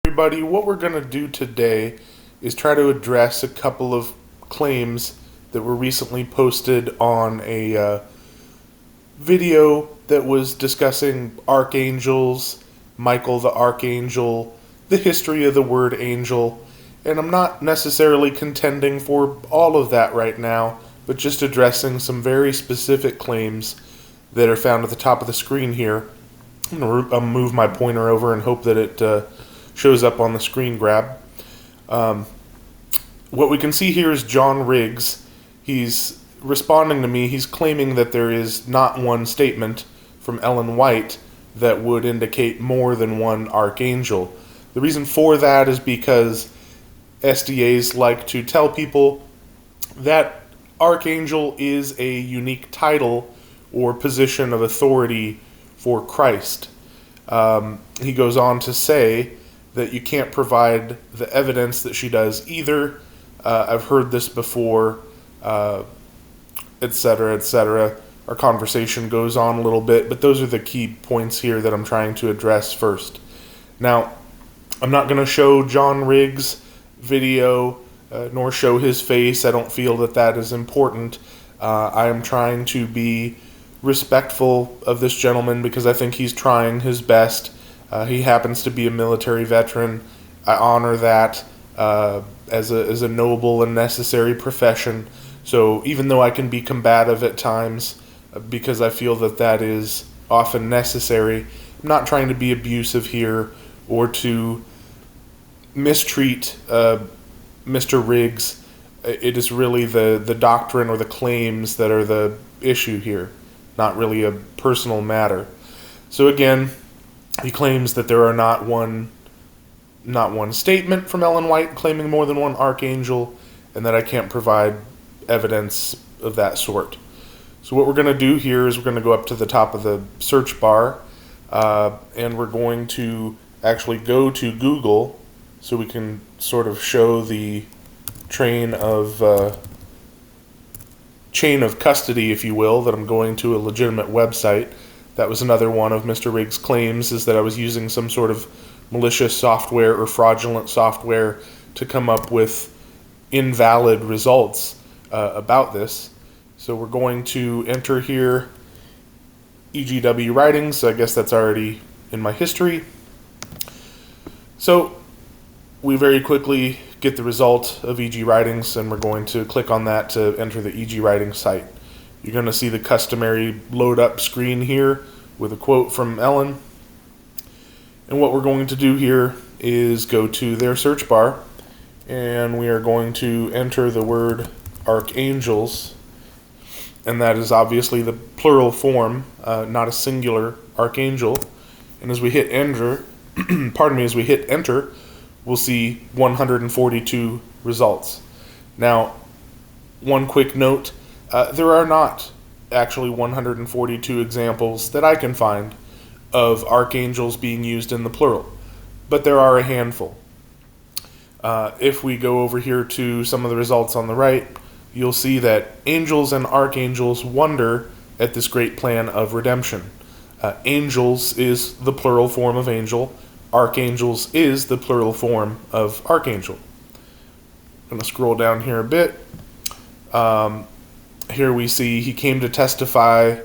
Everybody, what we're going to do today is try to address a couple of claims that were recently posted on a video that was discussing archangels, Michael the archangel, the history of the word angel, and I'm not necessarily contending for all of that right now, but just addressing some very specific claims that are found at the top of the screen here. I'm going to move my pointer over and hope that it shows up on the screen grab. What we can see here is John Riggs. He's responding to me. He's claiming that there is not one statement from Ellen White that would indicate more than one archangel. The reason for that is because SDAs like to tell people that archangel is a unique title or position of authority for Christ. He goes on to say that you can't provide the evidence that she does either. I've heard this before, etc., etc. Our conversation goes on a little bit, but those are the key points here that I'm trying to address first. Now, I'm not going to show John Riggs' video, nor show his face. I don't feel that that is important. I am trying to be respectful of this gentleman because I think he's trying his best. He happens to be a military veteran. I honor that as a noble and necessary profession. So even though I can be combative at times because I feel that that is often necessary, I'm not trying to be abusive here or to mistreat Mr. Riggs. It is really the doctrine or the claims that are the issue here, not really a personal matter. So again, he claims that there are not one statement from Ellen White claiming more than one archangel, and that I can't provide evidence of that sort. So what we're going to do here is we're going to go up to the top of the search bar, and we're going to actually go to Google so we can sort of show the chain of custody, if you will, that I'm going to a legitimate website. That was another one of Mr. Riggs' claims, is that I was using some sort of malicious software or fraudulent software to come up with invalid results about this. So we're going to enter here EGW writings. So I guess that's already in my history. So we very quickly get the result of EG writings, and we're going to click on that to enter the EG writings site. You're going to see the customary load up screen here with a quote from Ellen. And what we're going to do here is go to their search bar, and we are going to enter the word archangels, and that is obviously the plural form, not a singular archangel. And as we hit enter, as we hit enter, we'll see 142 results. Now, one quick note, there are not actually 142 examples that I can find of archangels being used in the plural, but there are a handful. If we go over here to some of the results on the right, you'll see that angels and archangels wonder at this great plan of redemption. Angels is the plural form of angel. Archangels is the plural form of archangel. I'm going to scroll down here a bit. Here we see he came to testify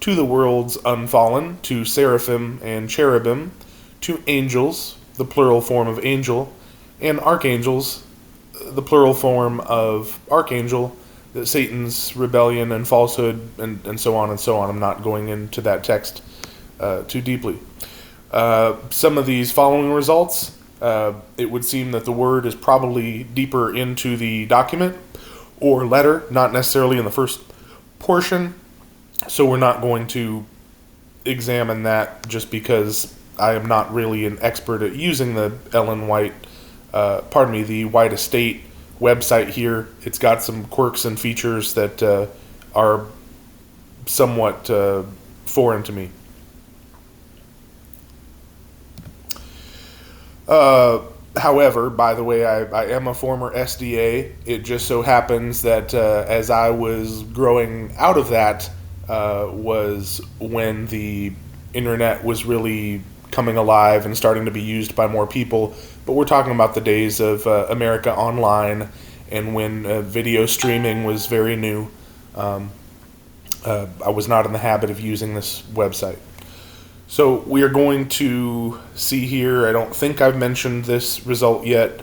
to the worlds unfallen, to seraphim and cherubim, to angels, the plural form of angel, and archangels, the plural form of archangel, that Satan's rebellion and falsehood, and so on and so on. I'm not going into that text too deeply. Some of these following results, it would seem that the word is probably deeper into the document or letter, not necessarily in the first portion. So we're not going to examine that just because I am not really an expert at using the Ellen White, the White Estate website here. It's got some quirks and features that are somewhat foreign to me. However, by the way, I am a former SDA. It just so happens that as I was growing out of that was when the internet was really coming alive and starting to be used by more people. But we're talking about the days of America Online, and when video streaming was very new. I was not in the habit of using this website. So we are going to see here, I don't think I've mentioned this result yet.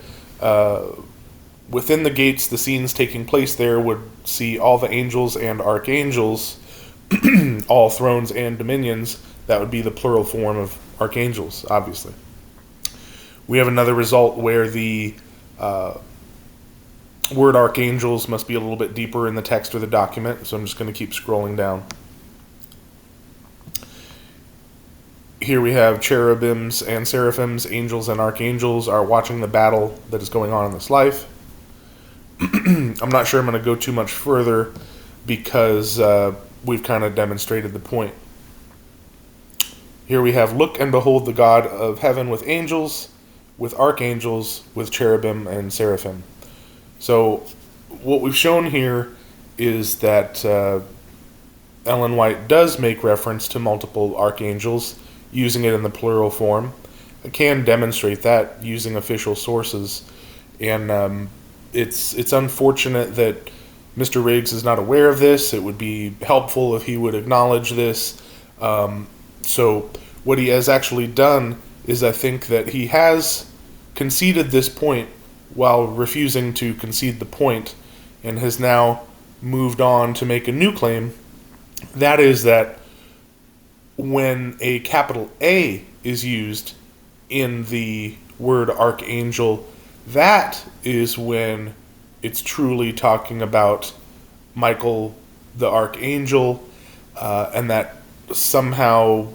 Within the gates, the scenes taking place there would see all the angels and archangels, all thrones and dominions. That would be the plural form of archangels, obviously. We have another result where the word archangels must be a little bit deeper in the text or the document, so I'm just going to keep scrolling down. Here we have cherubims and seraphims, angels and archangels are watching the battle that is going on in this life. I'm not sure I'm going to go too much further because we've kind of demonstrated the point. Here we have, look and behold the God of heaven with angels, with archangels, with cherubim and seraphim. So what we've shown here is that Ellen White does make reference to multiple archangels, using it in the plural form. I can demonstrate that using official sources, and it's unfortunate that Mr. Riggs is not aware of this. It would be helpful if he would acknowledge this. So what he has actually done is, I think that he has conceded this point while refusing to concede the point, and has now moved on to make a new claim. That is that when a capital A is used in the word archangel, that is when it's truly talking about Michael the archangel, and that somehow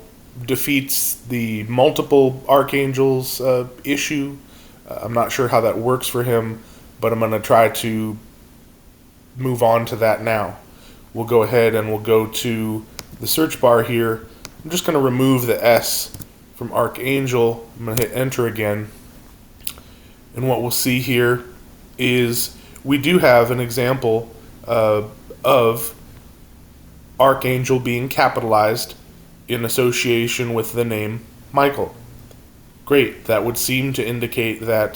defeats the multiple archangels issue. I'm not sure how that works for him, but I'm going to try to move on to that now. We'll go ahead and we'll go to the search bar here. I'm just going to remove the S from archangel. I'm going to hit enter again. And what we'll see here is we do have an example of archangel being capitalized in association with the name Michael. Great. That would seem to indicate that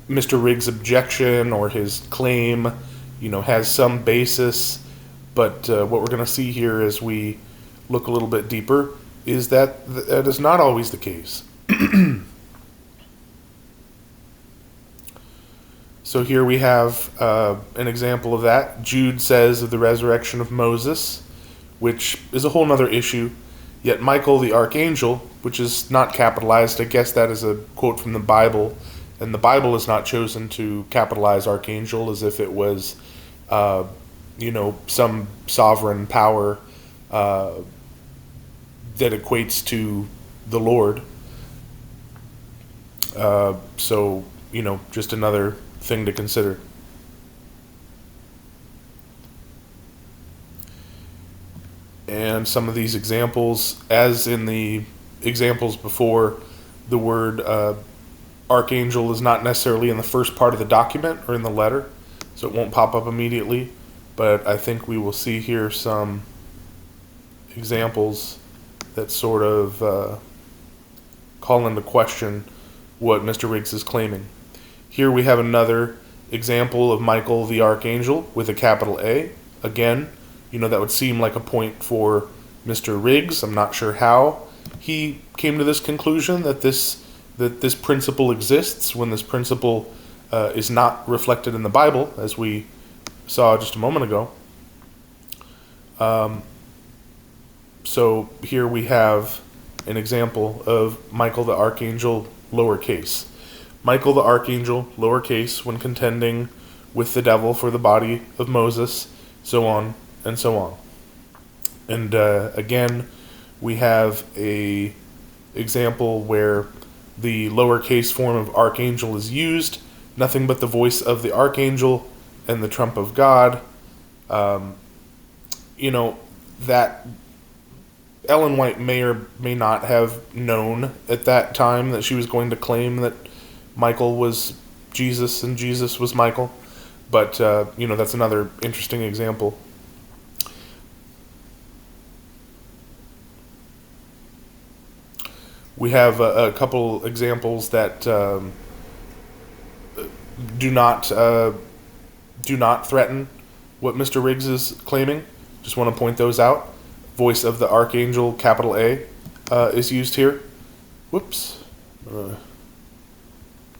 Mr. Riggs' objection or his claim, has some basis. But what we're going to see here as we look a little bit deeper is that that is not always the case. So here we have an example of that. Jude says of the resurrection of Moses, which is a whole nother issue. Yet Michael the archangel, which is not capitalized, I guess that is a quote from the Bible, and the Bible is not chosen to capitalize archangel as if it was, some sovereign power that equates to the Lord. So, just another thing to consider. And some of these examples, as in the examples before, the word archangel is not necessarily in the first part of the document or in the letter, so it won't pop up immediately. But I think we will see here some examples that sort of call into question what Mr. Riggs is claiming. Here we have another example of Michael the archangel with a capital A. Again, that would seem like a point for Mr. Riggs. I'm not sure how he came to this conclusion that this principle exists when this principle is not reflected in the Bible, as we saw just a moment ago. So here we have an example of Michael the archangel, lowercase. Michael the archangel, lowercase, when contending with the devil for the body of Moses, so on and so on. And again, we have a example where the lowercase form of archangel is used, nothing but the voice of the archangel and the trump of God. That Ellen White may or may not have known at that time that she was going to claim that Michael was Jesus and Jesus was Michael. But, that's another interesting example. We have a couple examples that do not threaten what Mr. Riggs is claiming. Just want to point those out. Voice of the Archangel, capital A, is used here. Whoops.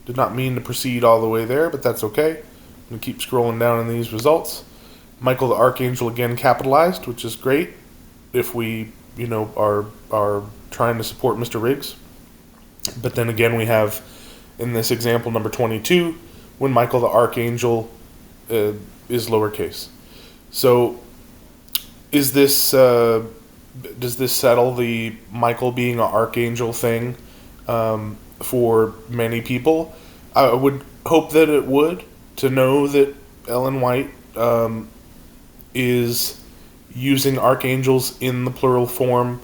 Did not mean to proceed all the way there, but that's okay. I'm going to keep scrolling down in these results. Michael the Archangel, again capitalized, which is great if we, are trying to support Mr. Riggs. But then again, we have, in this example number 22, when Michael the Archangel is lowercase. So, does this settle the Michael being an archangel thing for many people? I would hope that it would, to know that Ellen White is using archangels in the plural form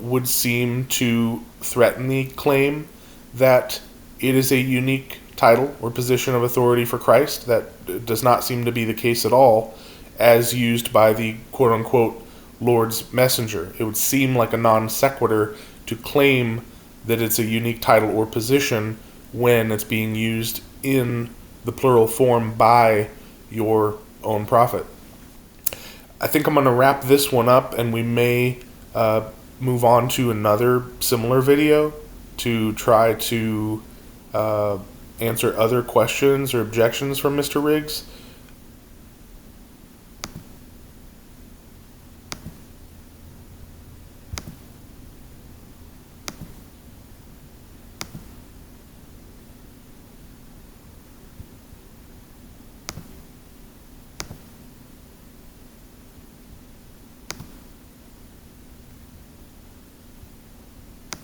would seem to threaten the claim that it is a unique title or position of authority for Christ. That does not seem to be the case at all, as used by the quote-unquote Lord's messenger. It would seem like a non sequitur to claim that it's a unique title or position when it's being used in the plural form by your own prophet. I think I'm going to wrap this one up, and we may move on to another similar video to try to answer other questions or objections from Mr. Riggs.